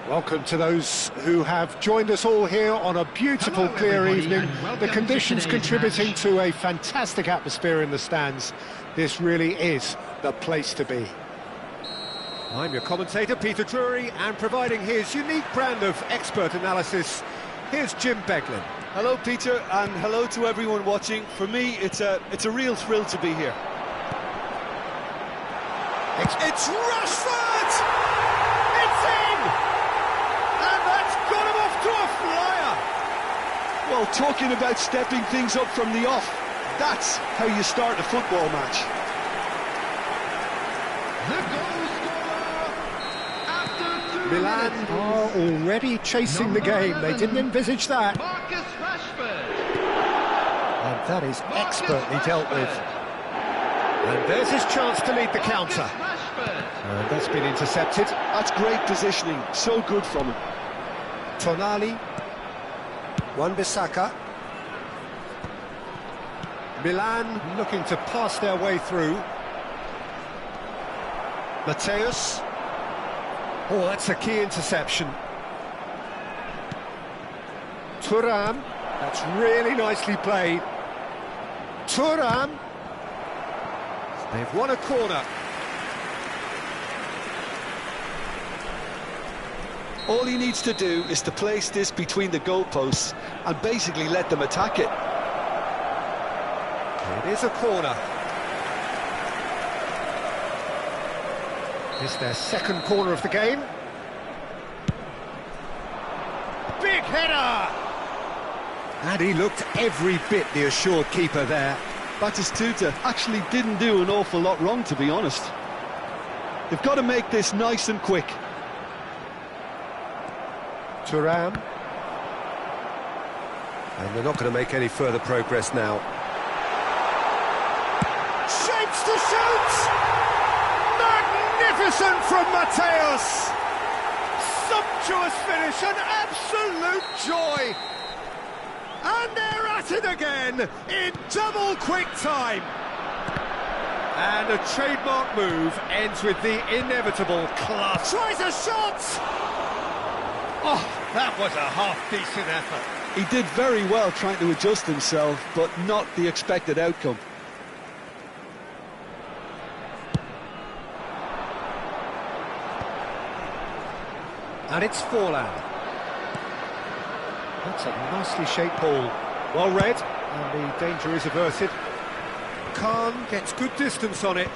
Welcome to those who have joined us all here on a beautiful, clear evening. The conditions contributing to a fantastic atmosphere in the stands. This really is the place to be. I'm your commentator, Peter Drury, and providing his unique brand of expert analysis, here's Jim Beglin. Hello, Peter, and hello to everyone watching. For me, it's a real thrill to be here. It's Rashford! It's in! And that's got him off to a flyer! Well, talking about stepping things up from the off, that's how you start a football match. The goal scorer after 2 Milan are already chasing the game. They didn't envisage that. And that is expertly dealt with. And there's his chance to lead the counter. And that's been intercepted. That's great positioning, so good from him. Tonali. Wan-Bissaka. Milan looking to pass their way through. Mateus. Oh, that's a key interception. Thuram. That's really nicely played. Thuram. They've won a corner. All he needs to do is to place this between the goalposts and basically let them attack it. It is a corner. It's their second corner of the game. Big header! And he looked every bit the assured keeper there. Batistuta actually didn't do an awful lot wrong, to be honest. They've got to make this nice and quick. Thuram. And they're not going to make any further progress now. Shapes to shoot! Magnificent from Mateus! Sumptuous finish, an absolute joy! And they're at it again, in double quick time. And a trademark move ends with the inevitable class. Tries a shot! Oh, that was a half-decent effort. He did very well trying to adjust himself, but not the expected outcome. And it's Forlan. That's a nicely shaped ball. Well read, and the danger is averted. Khan gets good distance on it.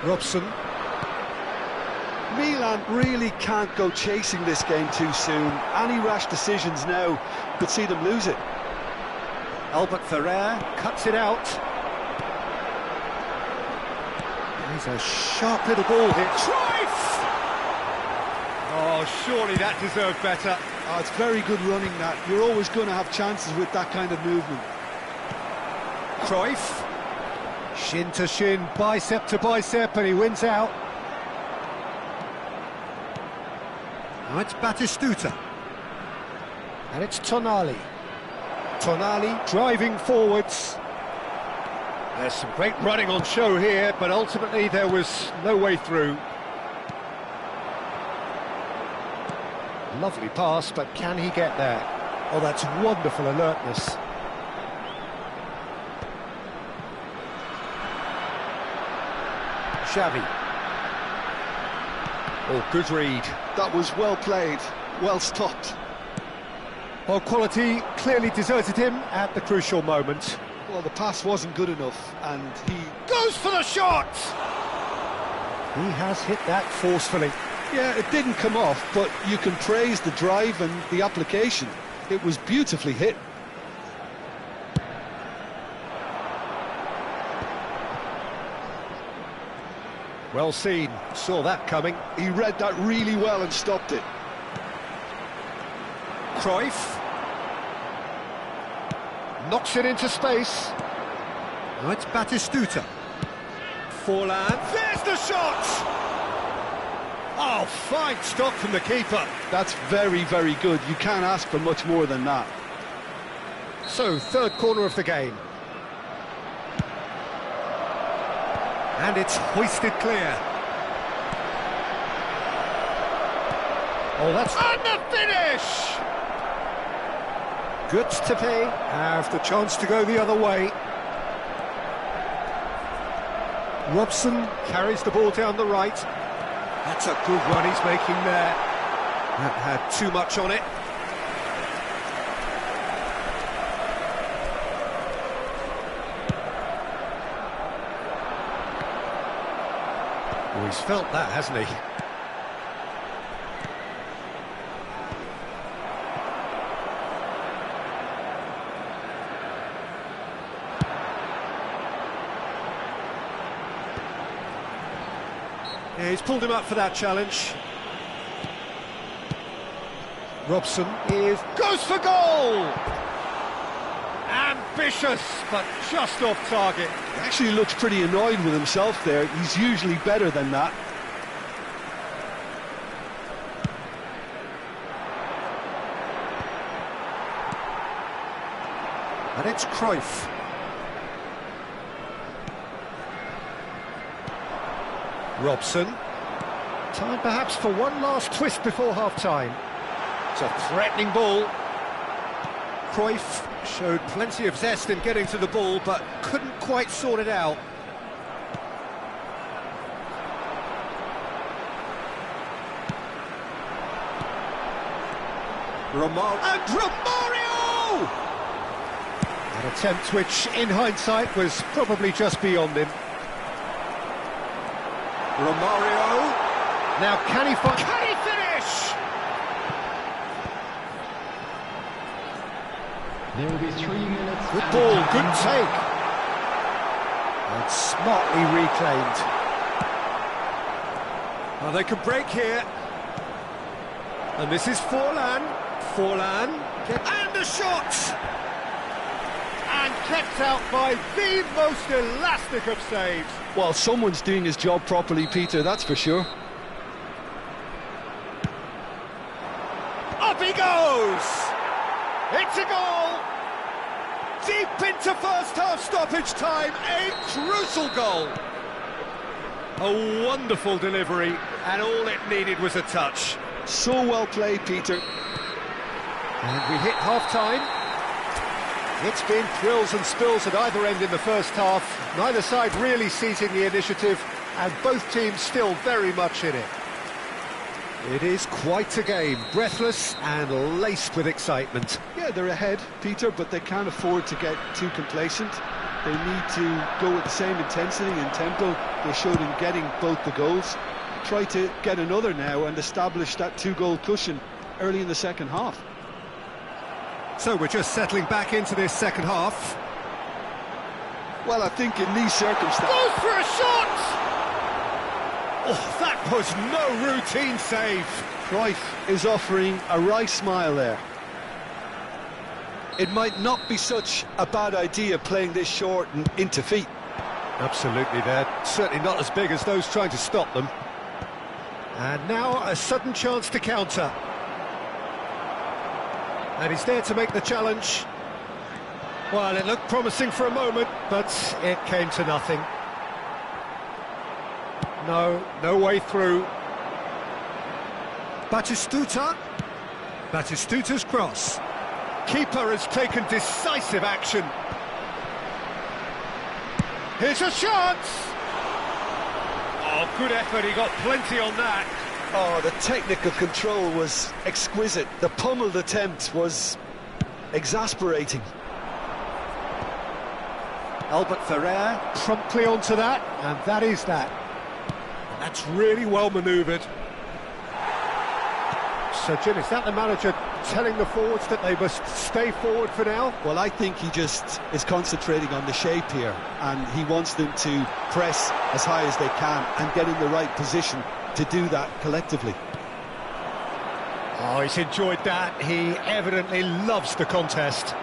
Robson. Milan really can't go chasing this game too soon. Any rash decisions now could see them lose it. Albert Ferrer cuts it out. He's a sharp little ball here. Cruyff! Oh, surely that deserved better. Oh, it's very good running, that. You're always going to have chances with that kind of movement. Cruyff. Shin to shin, bicep to bicep, and he wins out. Now it's Batistuta. And it's Tonali. Tonali driving forwards. There's some great running on show here, but ultimately there was no way through. Lovely pass, but can he get there? Oh, that's wonderful alertness. Xavi. Oh, good read. That was well played, well stopped. Well, quality clearly deserted him at the crucial moment. Well, the pass wasn't good enough, and he goes for the shot! He has hit that forcefully. Yeah, it didn't come off, but you can praise the drive and the application. It was beautifully hit. Well seen, saw that coming. He read that really well and stopped it. Cruyff. Knocks it into space. Now it's Batistuta. Forlan. There's the shot! Oh, fine stop from the keeper. That's very, very good. You can't ask for much more than that. So, third corner of the game. And it's hoisted clear. Oh, that's... And the finish! Good to pay. Have the chance to go the other way. Robson carries the ball down the right. That's a good one he's making there. That had too much on it. Oh, he's felt that, hasn't he? Yeah, he's pulled him up for that challenge. Robson goes for goal! Ambitious, but just off target. He actually looks pretty annoyed with himself there. He's usually better than that. And it's Cruyff. Robson. Time perhaps for one last twist before half-time. It's a threatening ball. Cruyff showed plenty of zest in getting to the ball, but couldn't quite sort it out. Romario! An attempt which, in hindsight, was probably just beyond him. Romario. Now can he finish? There will be 3 minutes. Good ball, good take. And smartly reclaimed. Well, they can break here. And this is Forlan. Forlan. And the shot! And kept out by the most elastic of saves. Well, someone's doing his job properly, Peter, that's for sure. Up he goes! It's a goal! Deep into first half stoppage time, a crucial goal! A wonderful delivery, and all it needed was a touch. So well played, Peter. And we hit half-time. It's been thrills and spills at either end in the first half. Neither side really seizing the initiative, and both teams still very much in it. It is quite a game, breathless and laced with excitement. Yeah, they're ahead, Peter, but they can't afford to get too complacent. They need to go with the same intensity and tempo they showed in getting both the goals. Try to get another now and establish that 2-goal cushion early in the second half. So we're just settling back into this second half. Well, I think in these circumstances... Goes for a shot! Oh, that was no routine save. Cruyff is offering a wry smile there. It might not be such a bad idea playing this short and into feet. Absolutely, they're certainly not as big as those trying to stop them. And now a sudden chance to counter. And he's there to make the challenge. Well, it looked promising for a moment, but it came to nothing. No way through. Batistuta. Batistuta's cross. Keeper has taken decisive action. Here's a chance! Oh, good effort, he got plenty on that. Oh, the technical control was exquisite. The pummeled attempt was exasperating. Albert Ferrer promptly onto that, and that is that. That's really well manoeuvred. So, Jim, is that the manager telling the forwards that they must stay forward for now? Well, I think he just is concentrating on the shape here, and he wants them to press as high as they can and get in the right position to do that collectively. Oh, he's enjoyed that. He evidently loves the contest.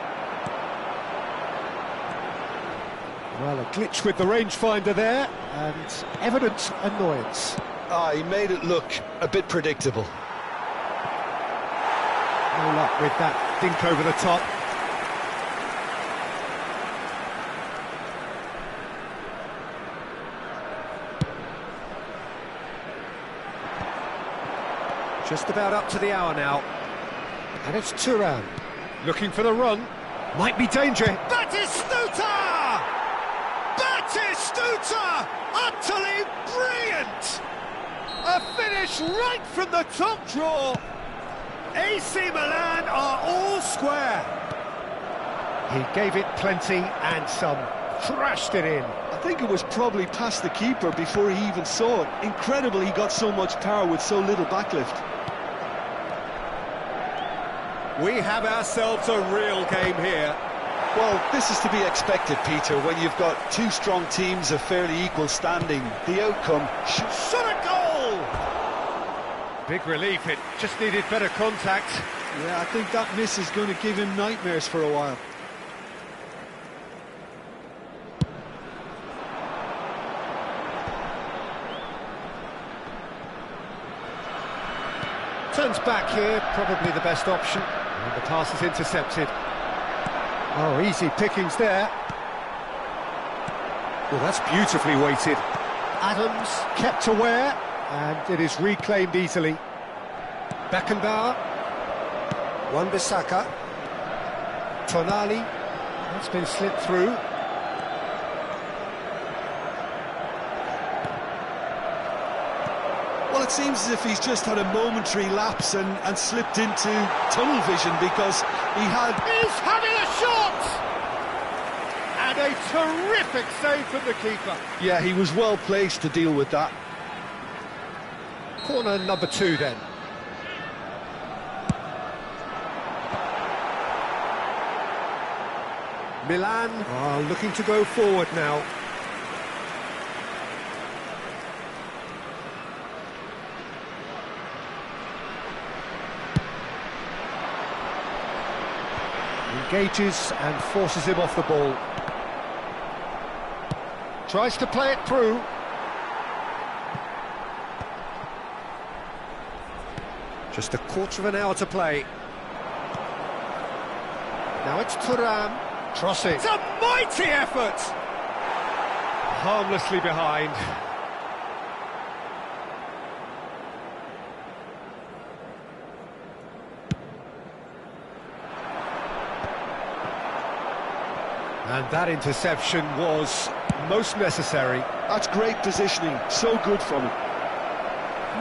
Well, a glitch with the rangefinder there, and evident annoyance. He made it look a bit predictable. No luck with that dink over the top. Just about up to the hour now. And it's Thuram. Looking for the run. Might be danger. Batistuta! Batistuta! Utterly brilliant! A finish right from the top draw. AC Milan are all square. He gave it plenty and some. Thrashed it in. I think it was probably past the keeper before he even saw it. Incredible he got so much power with so little backlift. We have ourselves a real game here. Well, this is to be expected, Peter, when you've got two strong teams of fairly equal standing. The outcome should... Shot a goal! Big relief, it just needed better contact. Yeah, I think that miss is going to give him nightmares for a while. Turns back here, probably the best option. And the pass is intercepted. Oh, easy pickings there. Well, that's beautifully weighted. Adams kept aware, and it is reclaimed easily. Beckenbauer. Wan-Bissaka. Tonali. That's been slipped through. Well, it seems as if he's just had a momentary lapse and slipped into tunnel vision because he had... He's having a shot! And a terrific save from the keeper. Yeah, he was well placed to deal with that. Corner number 2 then. Milan are looking to go forward now. Engages and forces him off the ball. Tries to play it through. Just a quarter of an hour to play. Now it's Thuram. Crossing. It's a mighty effort! Harmlessly behind. And that interception was most necessary. That's great positioning, so good from him.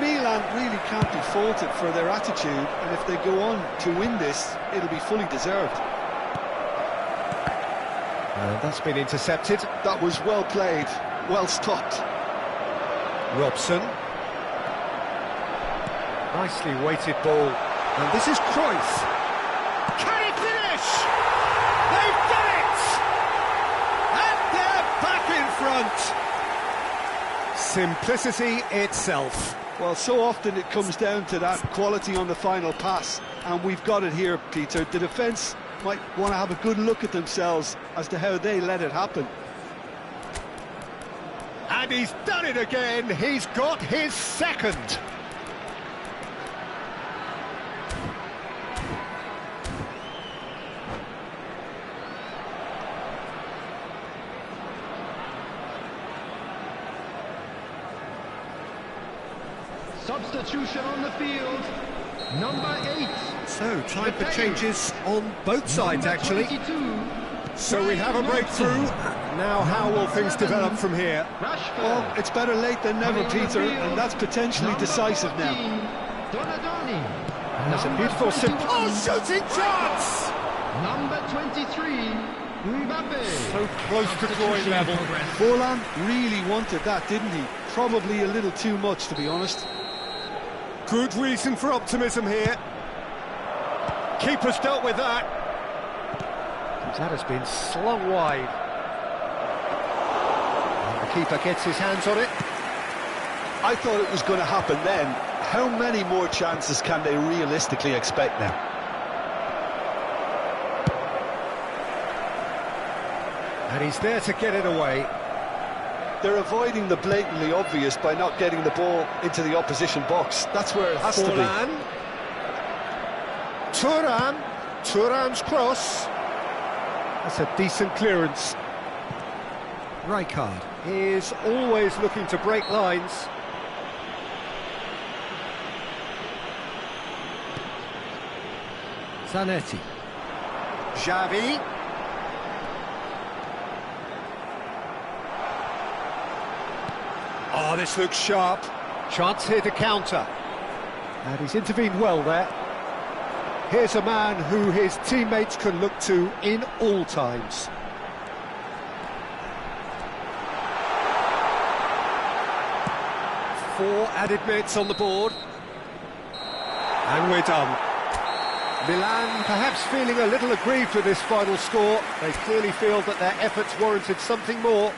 Milan really can't be faulted for their attitude, and if they go on to win this, it'll be fully deserved. And that's been intercepted. That was well played, well stopped. Robson. Nicely weighted ball. And this is Cruyff. Can he finish? They've done it! And they're back in front. Simplicity itself. Well, so often it comes down to that quality on the final pass, and we've got it here, Peter. The defence might want to have a good look at themselves as to how they let it happen. And he's done it again. He's got his second. Substitution on the field. Number 8. So, time for changes on both sides, actually. 22. So we have a breakthrough. Now how will things develop from here? Rashford. Well, it's better late than never, Peter, and that's potentially decisive now. Donadoni. That's a beautiful simple... Oh, shooting chance! Number 23. Mbappe. So close to drawing level. Forlan really wanted that, didn't he? Probably a little too much, to be honest. Good reason for optimism here. Keeper's dealt with that. That has been slung wide. And the keeper gets his hands on it. I thought it was going to happen then. How many more chances can they realistically expect now? And he's there to get it away. They're avoiding the blatantly obvious by not getting the ball into the opposition box. That's where it has to be. Forlan. Thuram. Thuram's cross. That's a decent clearance. Rijkaard is always looking to break lines. Zanetti. Xavi. Oh, this looks sharp. Chance here to counter. And he's intervened well there. Here's a man who his teammates can look to in all times. Four added minutes on the board. And we're done. Milan perhaps feeling a little aggrieved with this final score. They clearly feel that their efforts warranted something more.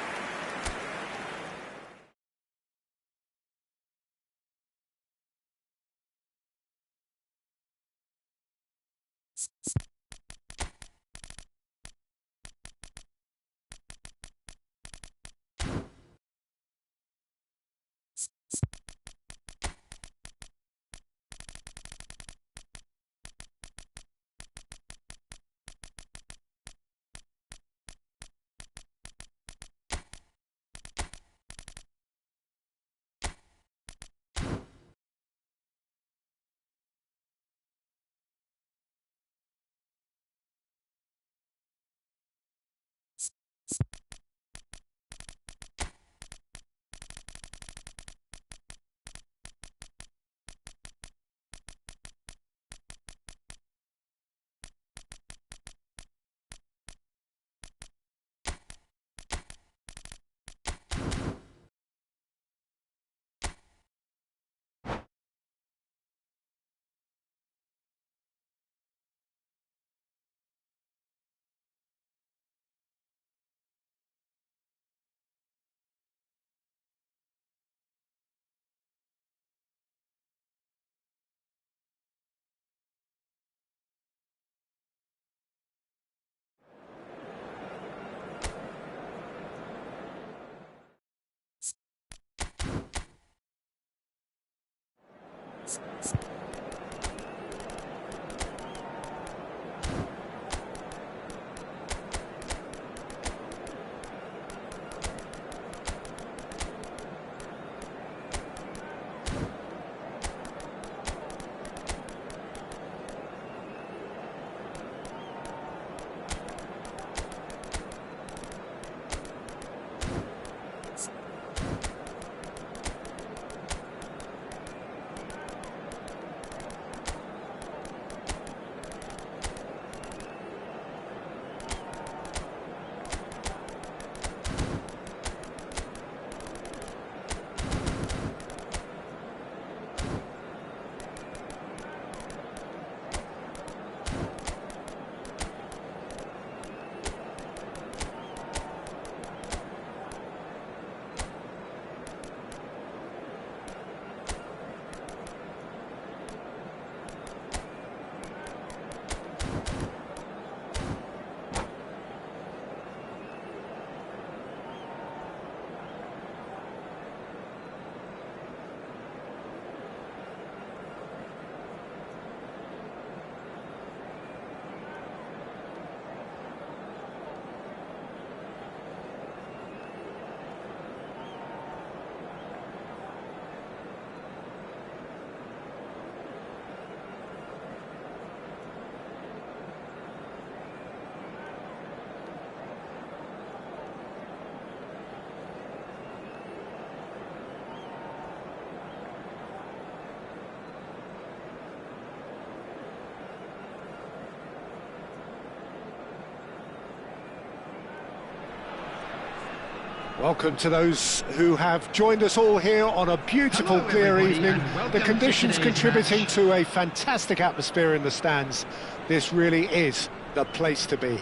Welcome to those who have joined us all here on a beautiful, clear evening. The conditions contributing to a fantastic atmosphere in the stands. This really is the place to be.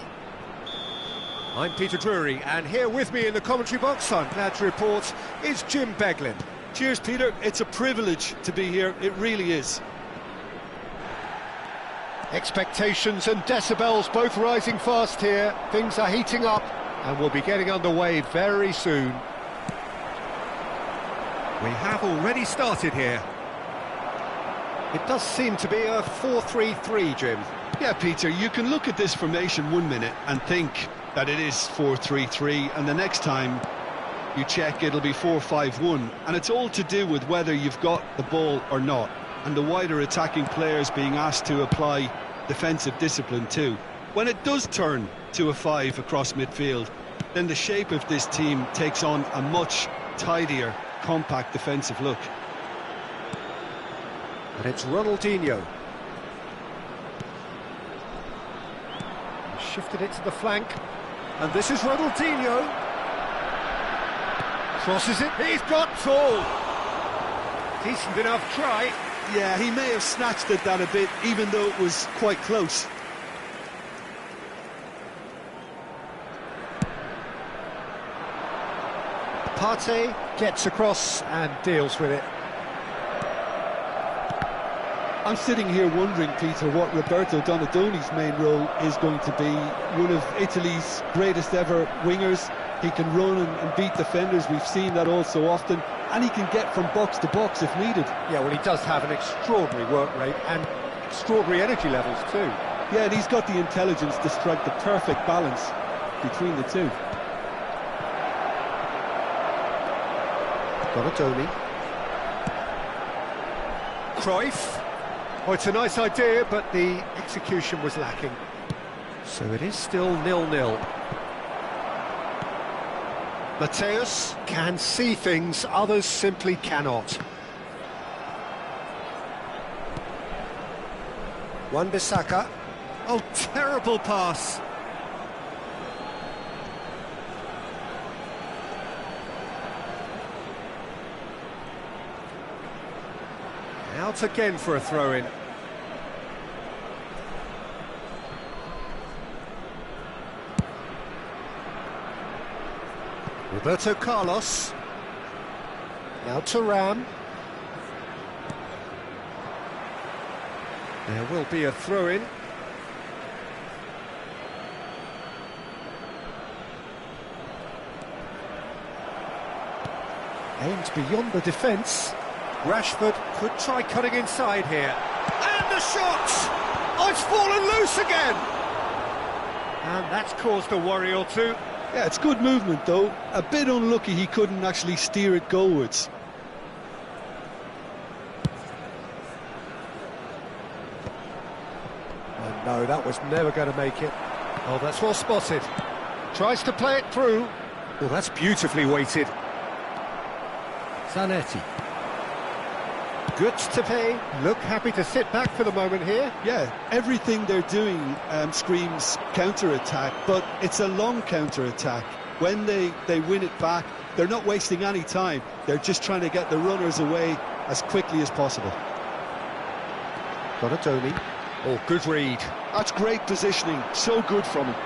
I'm Peter Drury, and here with me in the commentary box, I'm glad to report, is Jim Beglin. Cheers, Peter. It's a privilege to be here. It really is. Expectations and decibels both rising fast here. Things are heating up, and we'll be getting underway very soon. We have already started here. It does seem to be a 4-3-3, Jim. Yeah, Peter, you can look at this formation 1 minute and think that it is 4-3-3, and the next time you check it'll be 4-5-1, and it's all to do with whether you've got the ball or not, and the wider attacking players being asked to apply defensive discipline too. When it does turn to a 5 across midfield, then the shape of this team takes on a much tidier, compact defensive look. And it's Ronaldinho. He shifted it to the flank, and this is Ronaldinho. Crosses it, he's got tall. Decent enough try. Yeah, he may have snatched at that a bit, even though it was quite close. Partey gets across and deals with it. I'm sitting here wondering, Peter, what Roberto Donadoni's main role is going to be. One of Italy's greatest ever wingers. He can run and beat defenders, we've seen that all so often, and he can get from box to box if needed. Yeah, well, he does have an extraordinary work rate and extraordinary energy levels too. Yeah, and he's got the intelligence to strike the perfect balance between the two. Donadoni. Cruyff. Oh, it's a nice idea, but the execution was lacking. So it is still 0-0. Mateus can see things others simply cannot. Wan-Bissaka. Oh, terrible pass. Out again for a throw-in. Roberto Carlos. Now Thuram. There will be a throw-in. Aimed beyond the defence. Rashford could try cutting inside here. And the shot! Oh, it's fallen loose again! And that's caused a worry or two. Yeah, it's good movement though. A bit unlucky he couldn't actually steer it goalwards. Oh no, that was never going to make it. Oh, that's well spotted. Tries to play it through. Oh, that's beautifully weighted. Zanetti. Good to pay. Look happy to sit back for the moment here. Yeah, everything they're doing screams counter-attack, but it's a long counter-attack. When they win it back, they're not wasting any time. They're just trying to get the runners away as quickly as possible. Donadoni. Oh, good read. That's great positioning. So good from him.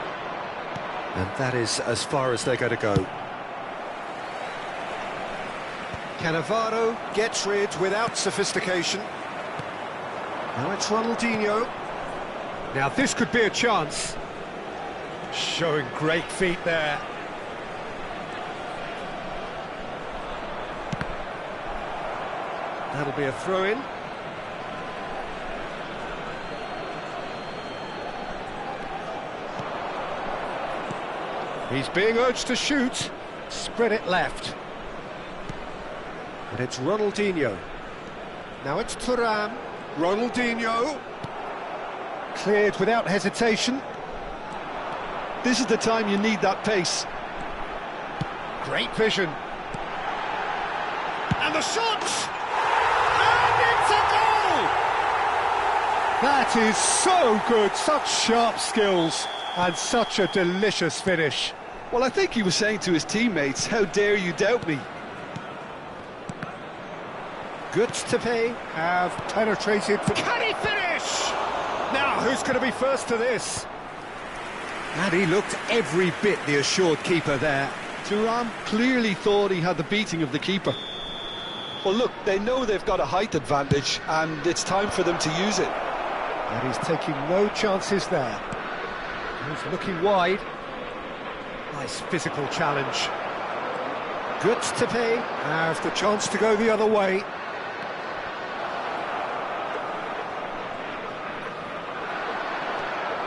And that is as far as they're going to go. Cannavaro gets rid without sophistication. Now it's Ronaldinho. Now this could be a chance. Showing great feet there. That'll be a throw-in. He's being urged to shoot. Spread it left. And it's Ronaldinho. Now it's Thuram. Ronaldinho. Cleared without hesitation. This is the time you need that pace. Great vision. And the shot! And it's a goal! That is so good. Such sharp skills and such a delicious finish. Well, I think he was saying to his teammates, how dare you doubt me? Goods to pay have penetrated. Can he finish? Now, who's going to be first to this? And he looked every bit the assured keeper there. Thuram clearly thought he had the beating of the keeper. Well, look, they know they've got a height advantage, and it's time for them to use it. And he's taking no chances there. He's looking wide. Nice physical challenge. Goods to pay have the chance to go the other way.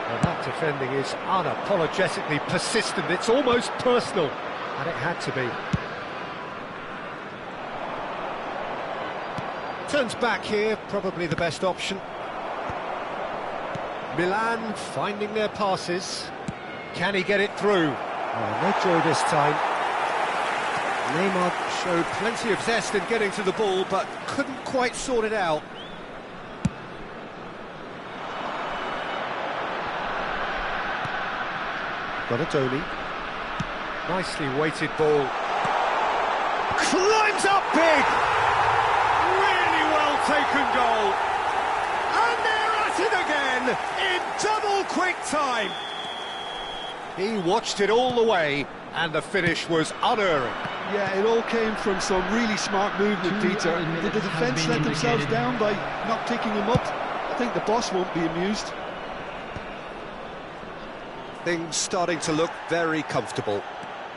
Well, that defending is unapologetically persistent. It's almost personal, and it had to be. Turns back here, probably the best option. Milan finding their passes. Can he get it through? Oh, no joy this time. Neymar showed plenty of zest in getting to the ball, but couldn't quite sort it out. Donatoni. Nicely weighted ball. Climbs up big! Really well taken goal. And they're at it again in double quick time. He watched it all the way, and the finish was unerring. Yeah, it all came from some really smart movement, Peter. Did the defence let themselves down by not picking him up? I think the boss won't be amused. Things starting to look very comfortable.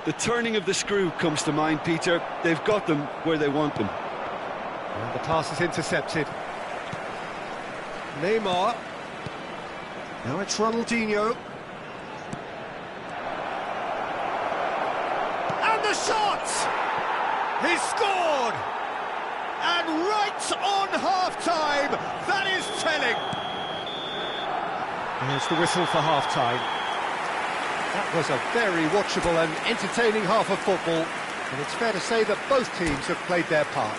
The turning of the screw comes to mind, Peter. They've got them where they want them. And the pass is intercepted. Neymar. Now it's Ronaldinho. And the shot! He scored! And right on half-time, that is telling. There's the whistle for half-time. That was a very watchable and entertaining half of football, and it's fair to say that both teams have played their part.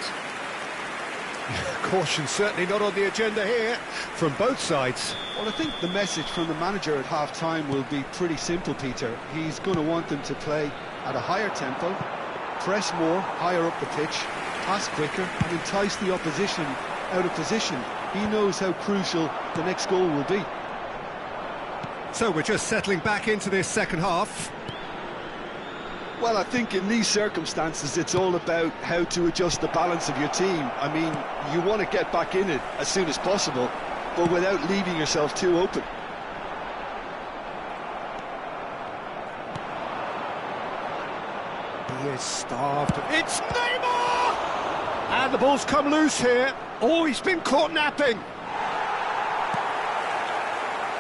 Caution certainly not on the agenda here, from both sides. Well, I think the message from the manager at half-time will be pretty simple, Peter. He's going to want them to play at a higher tempo, press more, higher up the pitch, pass quicker, and entice the opposition out of position. He knows how crucial the next goal will be. So we're just settling back into this second half. Well, I think in these circumstances it's all about how to adjust the balance of your team. I mean, you want to get back in it as soon as possible, but without leaving yourself too open. He is starved. It's Neymar! And the ball's come loose here. Oh, he's been caught napping.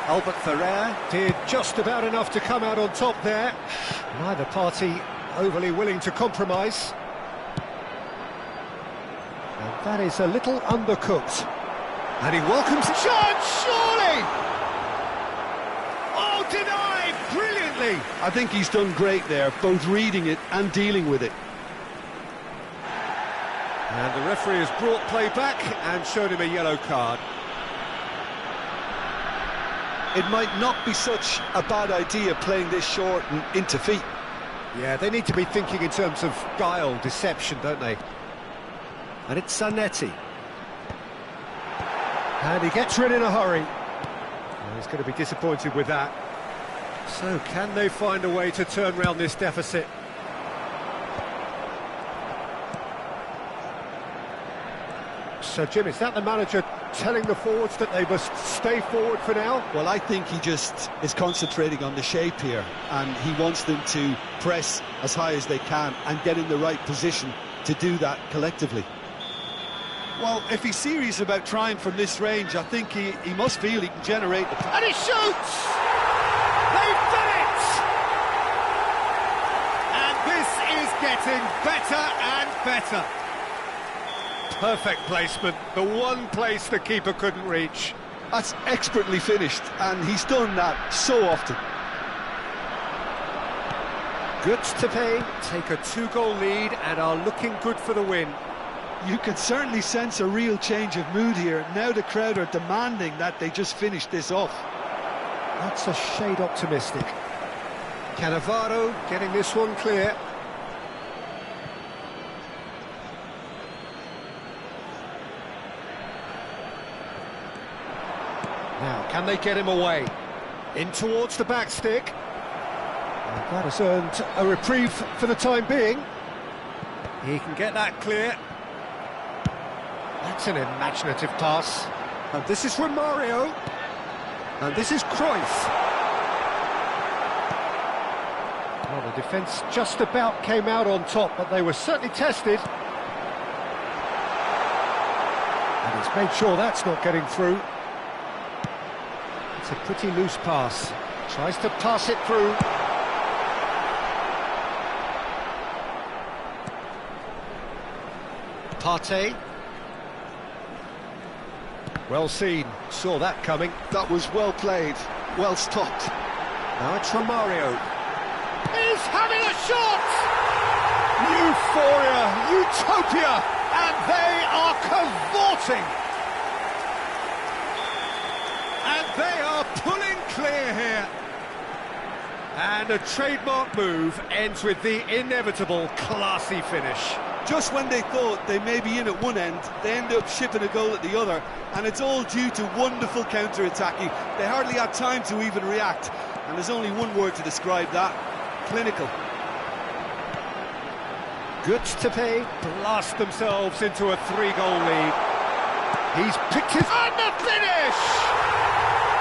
Albert Ferrer did just about enough to come out on top there. Neither party overly willing to compromise. And that is a little undercooked. And he welcomes the chance, surely! Oh, denied brilliantly! I think he's done great there, both reading it and dealing with it. And the referee has brought play back and showed him a yellow card. It might not be such a bad idea playing this short and into feet. Yeah, they need to be thinking in terms of guile, deception, don't they? And it's Zanetti. And he gets rid in a hurry. Well, he's going to be disappointed with that. So, can they find a way to turn around this deficit? So, Jim, is that the manager telling the forwards that they must stay forward for now? Well, I think he just is concentrating on the shape here, and he wants them to press as high as they can and get in the right position to do that collectively. Well, if he's serious about trying from this range, I think he must feel he can generate the... And he shoots! They've done it! And this is getting better and better. Perfect placement, the one place the keeper couldn't reach. That's expertly finished, and he's done that so often. Goods to pay, take a 2-goal lead and are looking good for the win. You can certainly sense a real change of mood here. Now the crowd are demanding that they just finish this off. That's a shade optimistic. Cannavaro getting this one clear. Now, can they get him away? In towards the back stick. And that has earned a reprieve for the time being. He can get that clear. That's an imaginative pass. And this is Romario. And this is Cruyff. Well, the defence just about came out on top, but they were certainly tested. And he's made sure that's not getting through. It's a pretty loose pass. Tries to pass it through. Partey. Well seen, saw that coming. That was well played, well stopped. Now it's Romario. He's having a shot! Euphoria, utopia, and they are cavorting. And they are pulling clear here. And a trademark move ends with the inevitable classy finish. Just when they thought they may be in at one end, they end up shipping a goal at the other, and it's all due to wonderful counter-attacking. They hardly had time to even react, and there's only one word to describe that: clinical. Gutztepe blast themselves into a 3-goal lead. He's picked his... And the finish!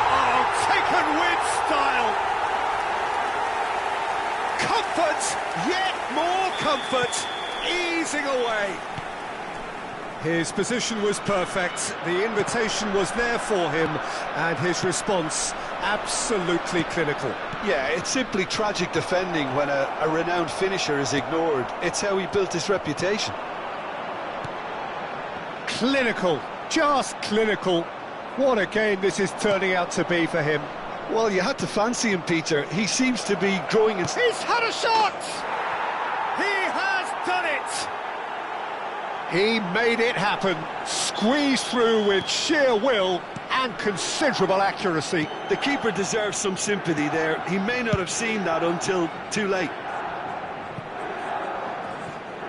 Oh, taken with style! Comfort, yet more comfort, easing away. His position was perfect, the invitation was there for him, and his response absolutely clinical. Yeah, it's simply tragic defending when a renowned finisher is ignored. It's how he built his reputation. Clinical, just clinical. What a game this is turning out to be for him. Well, you had to fancy him, Peter. He seems to be growing in... He's had a shot! He has done it! He made it happen, squeezed through with sheer will and considerable accuracy. The keeper deserves some sympathy there. He may not have seen that until too late.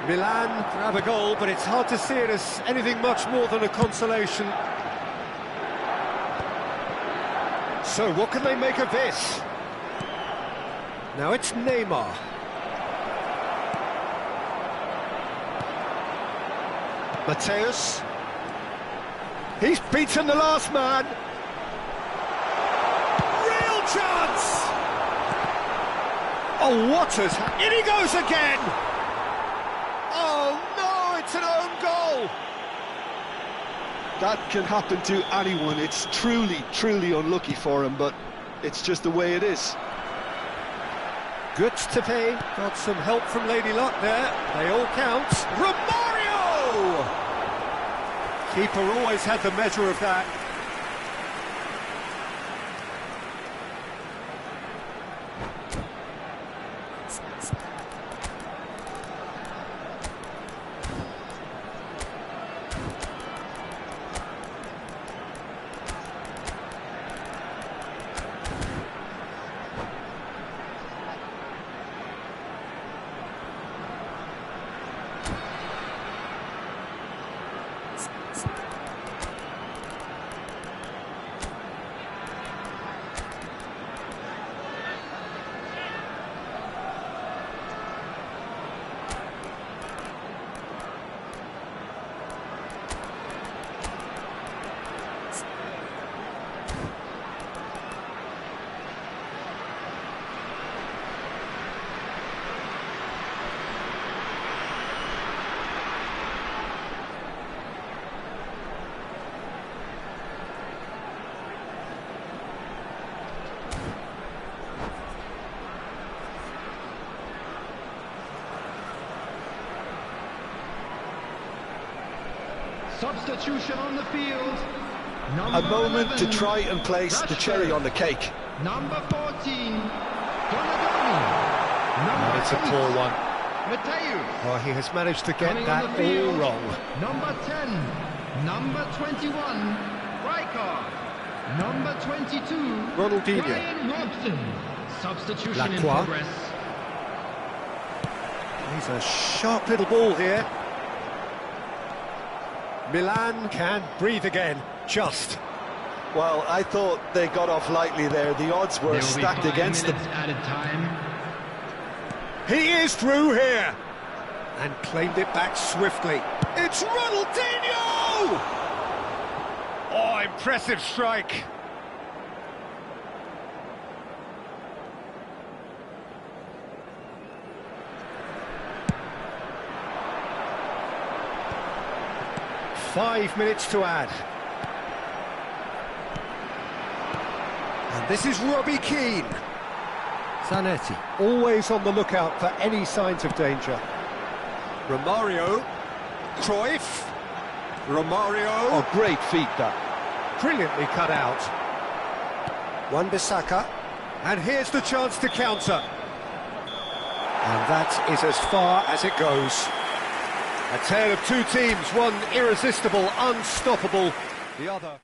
Milan grab a goal, but it's hard to see it as anything much more than a consolation. So what can they make of this? Now it's Neymar. Mateus. He's beaten the last man. Real chance! Oh, what has... In he goes again! Oh, no, it's an own goal! That can happen to anyone. It's truly, truly unlucky for him, but it's just the way it is. Gutztepe got some help from Lady Luck there. They all count. Romario! Keeper always had the measure of that. Substitution on the field. A moment 11, to try and place the cherry on the cake. Number 14, And it's a poor one. Mateus. Oh, he has managed to get that all wrong. Number 10, number 21, Rijkaard. Number 22, Ronaldinho. Ryan Robson. Substitution in Lacroix. progress. He's a sharp little ball here. Milan can breathe again, just. Well, I thought they got off lightly there. The odds were There will be stacked 5 against them. minutes added time. He is through here. And claimed it back swiftly. It's Ronaldinho! Oh, impressive strike. .5 minutes to add. And this is Robbie Keane. Zanetti, always on the lookout for any signs of danger. Romario, Cruyff, Romario. Oh, great feat, that. Brilliantly cut out. Wan-Bissaka, and here's the chance to counter. And that is as far as it goes. A tale of two teams, one irresistible, unstoppable, the other...